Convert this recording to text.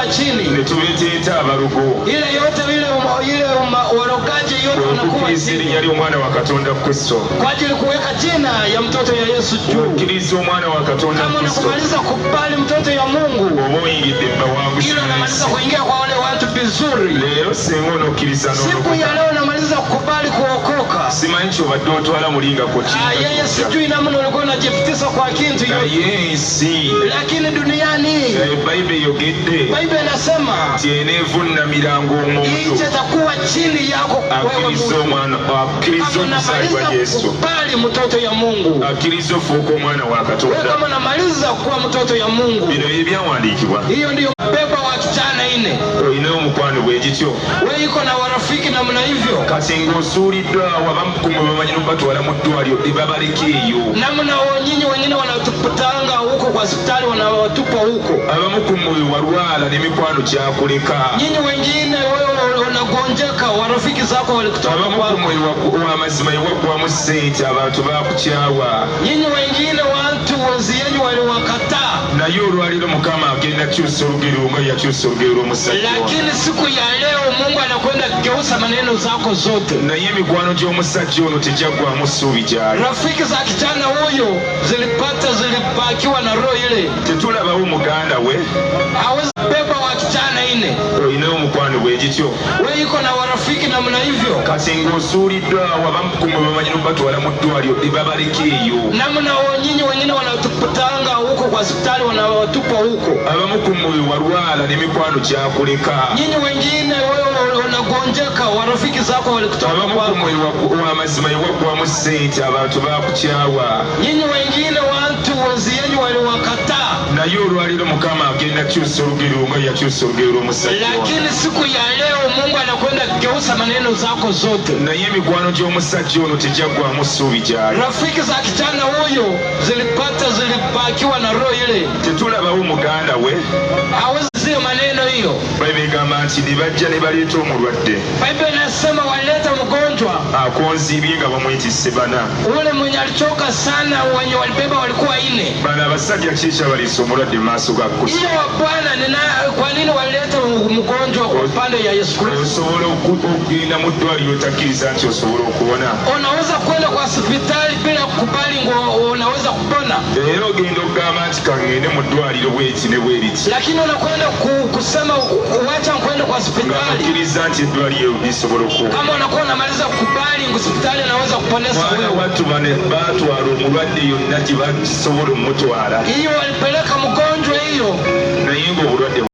wanakuwa chini. Netubeteta abarugo. Ile yote ile warogaji yote wanakuwa chini. Yali omwana wa Katonda Kristo. Kwa ajili kuweka jina ya mtoto ya Yesu juu. Ukirizo omwana wa Katonda Kristo. Kama unakumaliza kubali mtoto ya Mungu. Omoyingide bawangu. Ile unamaliza kuingia kwa wale watu vizuri. Leo sengono kiriza no. Siku ya leo unamaliza kukubali kuokoka. Simanchi obadoto wala mulinga kwa chini. Yeye sijui namna ulikuwa unajifutisha kwa kintu yote. Yes. Lakini duniani Bible yogedde. Bible inasema tienevu na milango omuntu. Itakuwa chini yako wewe Mungu. Akirizo msaiwa Yesu. Kubali mtoto ya Mungu. Akirizo fuko mwana wa Katonda. Wewe kama unamaliza kuwa mtoto ya Mungu. Bino ebyawandikibwa. Hiyo ndio beba wa kijana ine. Oyina omukwano gw'ekityo. Wewe iko na warafiki namna hivyo. Kati ng'osuuliddwa wabamukumu bamanyi batwala mu ddwaliro libabaleka eyo. Namna nyinyi wengine wanatupatanga huko kwa hospitali wanawatupa huko. Abamukumu walwala n'emikwano gyakuleka. Nyinyi wengine wewe unagonjeka warafiki zako walikutoka kwako. Abamukumu w'amazima ewagwamu ssente abantu bakukyawa. Nyinyi wengine watu wenziyenyu waliwakataa. Naye olwaliro Mukama agenda kyusa olugero omwe yakyusa olugero omusajja. Lakini siku ya leo Mungu anakwenda kugeuza maneno zako zote. Naye emikwano gy'omusajja ono tejaggwamu ssuubi gyali. Rafiki za kijana huyo zilibakiwa na roho ile. Tetulabawo muganda we. Hawezi beba wa kijana ine. Oyina omukwano gw'ekityo. Wewe iko na warafiki namna hivyo. Kati ng'osuuliddwa wabamukumu bamanyi batwala mu ddwaliro libabaleka eyo. Namna nyinyi wengine wanatupatanga huko kwa hospitali wanawatupa huko. Abamukumu walwala n'emikwano gyakuleka. Nyinyi wengine wewe unagonjeka warafiki zako walikutoka kwako. Abamukumu w'amazima ewagwamu ssente abantu bakukyawa. Nyinyi wengine watu wenziyenyu waliwakataa. Naye olwaliro Mukama agenda kyusa olugero omwe yakyusa olugero omusajja. Lakini siku ya leo Mungu anakwenda kugeuza maneno zako zote. Naye emikwano gy'omusajja ono tejaggwamu ssuubi gyali. Rafiki za kijana huyo zilibakiwa na roho ile. Tetulabawo muganda we. Hawezi maneno hiyo. Bible egamba nti ne bajja ne baleeta omulwadde. Bible inasema waleta mgonjwa. Akonzibye nga bamwetisse bana. Ule mwenye alichoka sana wenye walibeba walikuwa ine. Bana abasajja kisha balisa omulwadde maaso ga Kristo. Hiyo Bwana kwa nini waleta mgonjwa kwa upande ya Yesu Kristo? Osobola okugenda mu ddwaliro otakkiriza nti osobola okuwona. Unaweza kwenda kwa hospitali bila kukubali unaweza kupona. Era ogenda okugamba nti kangende mu ddwaliro bw'eki ne bw'ebiti. Lakini unakwenda kusema wacha kwenda kwa hospitali. Unakkiriza nti eddwaliro lisobola okuwona. Kama unakuwa unamaliza kukubali hospitali inaweza kuponesa wewe. Watu batwala omulwadde yonna gye basobola omutwala. Hiyo walipeleka mgonjwa hiyo. Naye ng'obulwadde